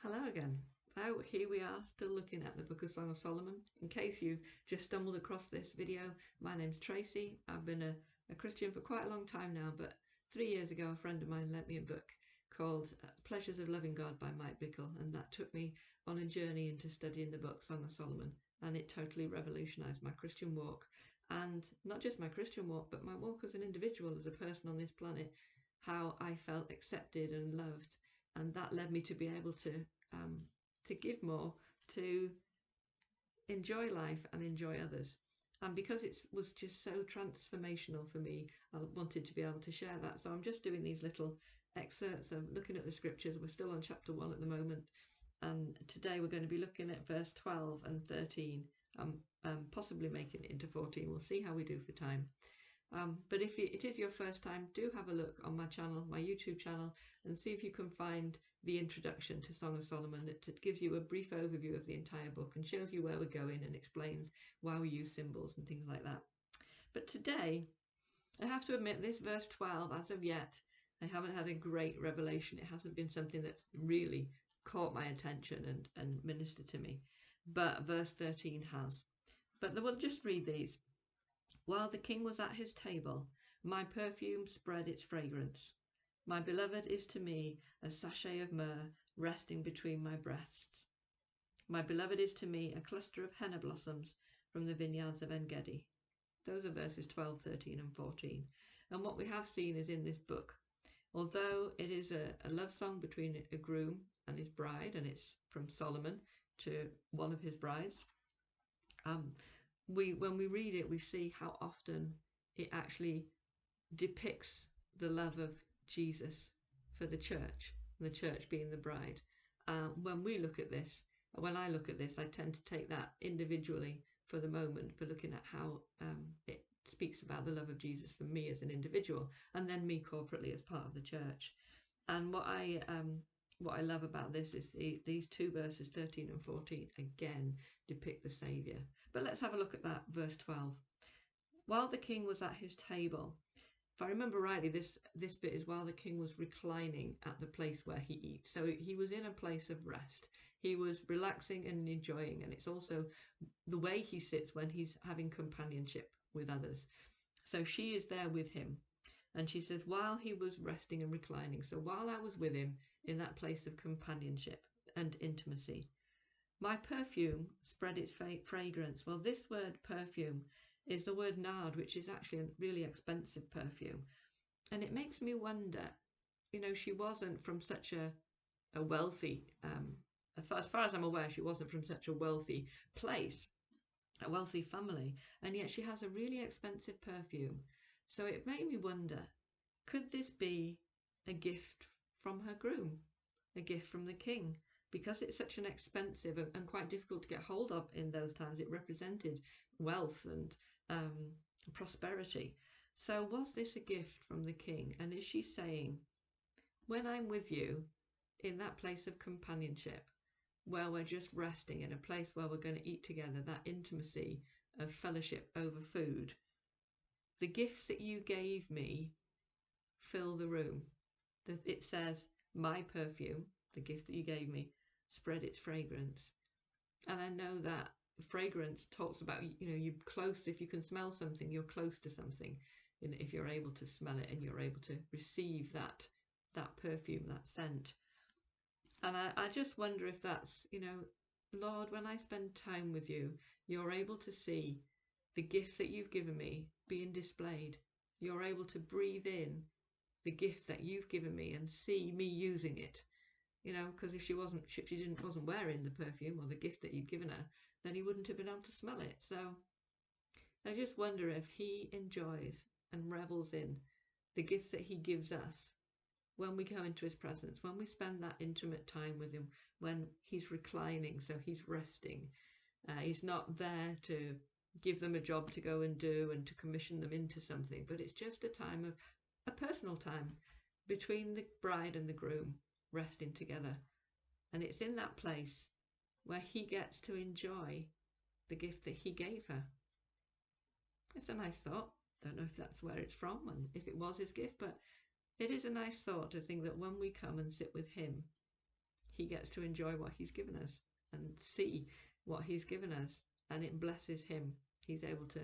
Hello again. Oh, here we are, still looking at the Book of Song of Solomon. In case you've just stumbled across this video, my name's Tracy. I've been a Christian for quite a long time now, but 3 years ago a friend of mine lent me a book called Pleasures of Loving God by Mike Bickle, and that took me on a journey into studying the book Song of Solomon, and it totally revolutionised my Christian walk. And not just my Christian walk, but my walk as an individual, as a person on this planet, how I felt accepted and loved, and that led me to be able to give more, to enjoy life and enjoy others. And because it was just so transformational for me, I wanted to be able to share that. So I'm just doing these little excerpts of looking at the scriptures. We're still on chapter 1 at the moment, and today we're going to be looking at verse 12 and 13, possibly making it into 14. We'll see how we do for time. But if it is your first time, do have a look on my channel, my YouTube channel, and see if you can find the introduction to Song of Solomon that gives you a brief overview of the entire book and shows you where we're going and explains why we use symbols and things like that. But today, I have to admit, this verse 12, as of yet, I haven't had a great revelation. It hasn't been something that's really caught my attention and ministered to me. But verse 13 has. But we'll just read these. While the king was at his table, my perfume spread its fragrance. My beloved is to me a sachet of myrrh resting between my breasts. My beloved is to me a cluster of henna blossoms from the vineyards of En-gedi. Those are verses 12, 13 and 14. And what we have seen is in this book, although it is a love song between a groom and his bride, and it's from Solomon to one of his brides, when we read it, we see how often it actually depicts the love of Jesus for the church being the bride. When we look at this, when I look at this, I tend to take that individually for the moment, for looking at how it speaks about the love of Jesus for me as an individual, and then me corporately as part of the church. And what I love about this is these two verses 13 and 14 again depict the Saviour. But let's have a look at that verse 12. While the king was at his table, if I remember rightly, this bit is while the king was reclining at the place where he eats. So he was in a place of rest. He was relaxing and enjoying, and it's also the way he sits when he's having companionship with others. So she is there with him. And she says, while he was resting and reclining, so while I was with him in that place of companionship and intimacy, my perfume spread its fragrance. Well, this word perfume is the word nard, which is actually a really expensive perfume. And it makes me wonder, she wasn't from such a wealthy, as far as I'm aware, she wasn't from such a wealthy place, a wealthy family, and yet she has a really expensive perfume. So it made me wonder, could this be a gift from her groom, a gift from the king? Because it's such an expensive and quite difficult to get hold of in those times, it represented wealth and prosperity. So was this a gift from the king? And is she saying, when I'm with you in that place of companionship, where we're just resting in a place where we're going to eat together, that intimacy of fellowship over food, the gifts that you gave me fill the room. It says, my perfume, the gift that you gave me, spread its fragrance. And I know that fragrance talks about, you're close. If you can smell something, you're close to something. If you're able to smell it and you're able to receive that perfume, that scent. And I just wonder if that's, Lord, when I spend time with you, you're able to see the gifts that you've given me being displayed. You're able to breathe in the gift that you've given me and see me using it. Because if she wasn't wearing the perfume or the gift that you'd given her, then he wouldn't have been able to smell it. So I just wonder if he enjoys and revels in the gifts that he gives us when we go into his presence, when we spend that intimate time with him, when he's reclining, so he's resting. He's not there to give them a job to go and do and to commission them into something, but it's just a personal time between the bride and the groom, resting together. And it's in that place where he gets to enjoy the gift that he gave her. It's a nice thought. Don't know if that's where it's from and if it was his gift, but it is a nice thought to think that when we come and sit with him, he gets to enjoy what he's given us and see what he's given us, and it blesses him. He's able to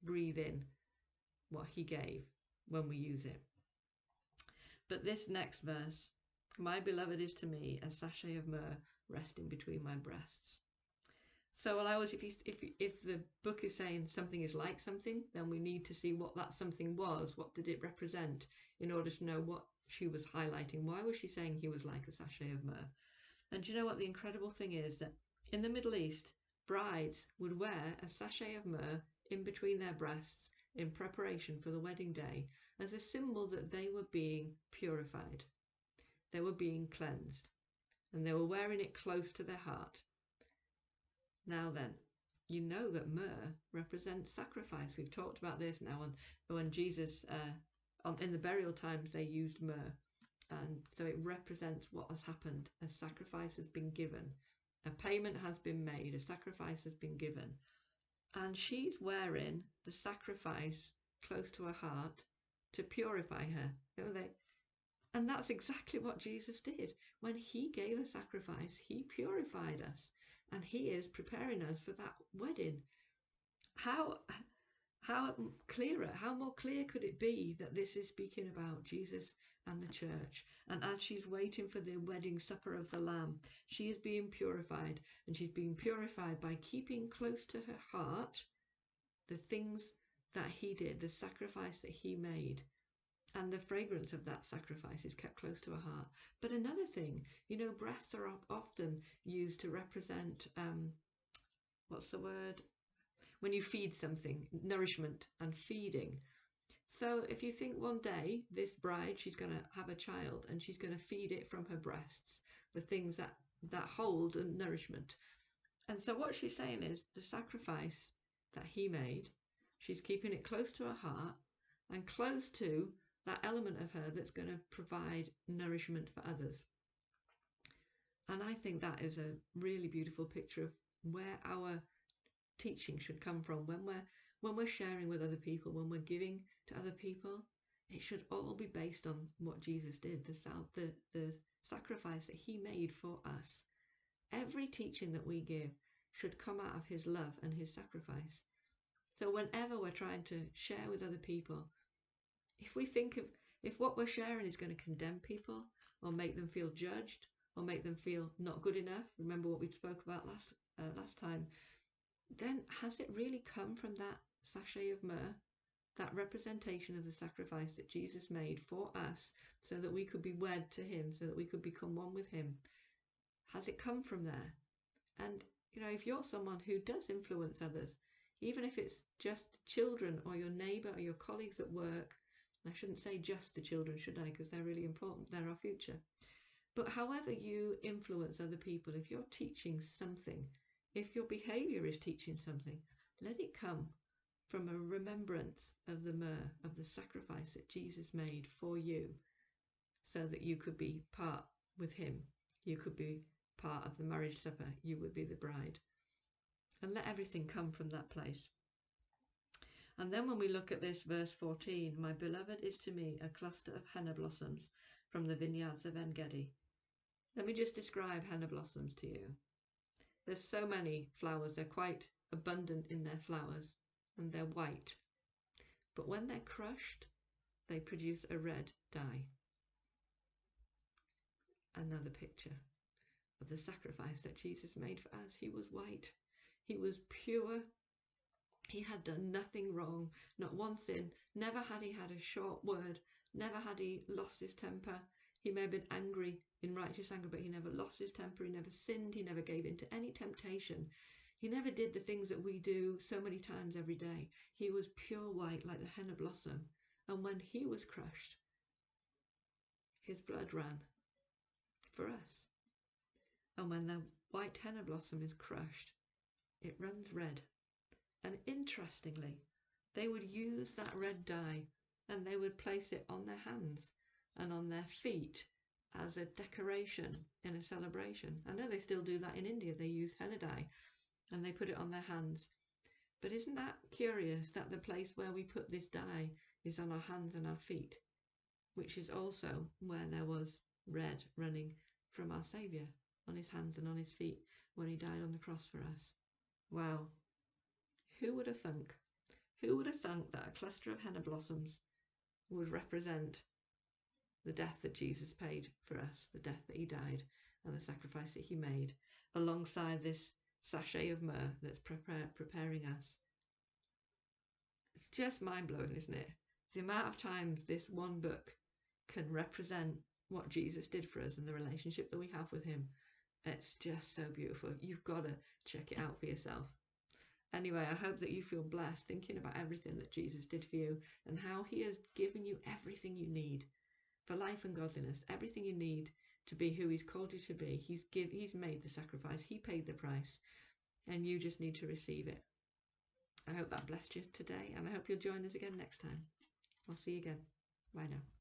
breathe in what he gave when we use it. But this next verse, my beloved is to me a sachet of myrrh resting between my breasts. So I always, if the book is saying something is like something, then we need to see what that something was. What did it represent, in order to know what she was highlighting? Why was she saying he was like a sachet of myrrh? And do you know what the incredible thing is? That in the Middle East, brides would wear a sachet of myrrh in between their breasts in preparation for the wedding day, as a symbol that they were being purified. They were being cleansed, and they were wearing it close to their heart. Now then, you know that myrrh represents sacrifice. We've talked about this now, and when Jesus, in the burial times, they used myrrh. And so it represents what has happened. A sacrifice has been given. A payment has been made. A sacrifice has been given. And she's wearing the sacrifice close to her heart to purify her. And that's exactly what Jesus did. When he gave a sacrifice, he purified us. And he is preparing us for that wedding. How clearer, how more clear could it be that this is speaking about Jesus and the church? And as she's waiting for the wedding supper of the Lamb, she is being purified, and she's being purified by keeping close to her heart the things that he did, the sacrifice that he made. And the fragrance of that sacrifice is kept close to her heart. But another thing, breasts are often used to represent, what's the word? When you feed something, nourishment and feeding. So if you think one day, this bride, she's going to have a child, and she's going to feed it from her breasts, the things that hold and nourishment. And so what she's saying is the sacrifice that he made, she's keeping it close to her heart and close to that element of her that's going to provide nourishment for others. And I think that is a really beautiful picture of where our teaching should come from. When we're sharing with other people, when we're giving to other people, it should all be based on what Jesus did, the sacrifice that he made for us. Every teaching that we give should come out of his love and his sacrifice. So whenever we're trying to share with other people, if what we're sharing is going to condemn people or make them feel judged or make them feel not good enough, remember what we spoke about last time, then has it really come from that sachet of myrrh, that representation of the sacrifice that Jesus made for us so that we could be wed to him, so that we could become one with him? Has it come from there? And if you're someone who does influence others, even if it's just children or your neighbour or your colleagues at work, I shouldn't say just the children, should I? Because they're really important. They're our future. But however you influence other people, if you're teaching something, if your behaviour is teaching something, let it come from a remembrance of the myrrh, of the sacrifice that Jesus made for you, so that you could be part with him. You could be part of the marriage supper. You would be the bride. And let everything come from that place. And then when we look at this, verse 14, my beloved is to me a cluster of henna blossoms from the vineyards of En-gedi. Let me just describe henna blossoms to you. There's so many flowers. They're quite abundant in their flowers, and they're white. But when they're crushed, they produce a red dye. Another picture of the sacrifice that Jesus made for us. He was white. He was pure. He had done nothing wrong, not one sin. Never had he had a short word. Never had he lost his temper. He may have been angry in righteous anger, but he never lost his temper. He never sinned. He never gave in to any temptation. He never did the things that we do so many times every day. He was pure white like the henna blossom. And when he was crushed, his blood ran for us. And when the white henna blossom is crushed, it runs red. And interestingly, they would use that red dye and they would place it on their hands and on their feet as a decoration in a celebration. I know they still do that in India. They use henna dye and they put it on their hands. But isn't that curious that the place where we put this dye is on our hands and our feet, which is also where there was red running from our Saviour. on his hands and on his feet when he died on the cross for us. Wow. Who would have thunk? Who would have thunk that a cluster of henna blossoms would represent the death that Jesus paid for us, the death that he died, and the sacrifice that he made, alongside this sachet of myrrh that's preparing us. It's just mind-blowing, isn't it? The amount of times this one book can represent what Jesus did for us and the relationship that we have with him. It's just so beautiful. You've got to check it out for yourself. Anyway, I hope that you feel blessed thinking about everything that Jesus did for you and how he has given you everything you need for life and godliness, everything you need to be who he's called you to be. He's made the sacrifice, he paid the price, and you just need to receive it. I hope that blessed you today, and I hope you'll join us again next time. I'll see you again. Bye now.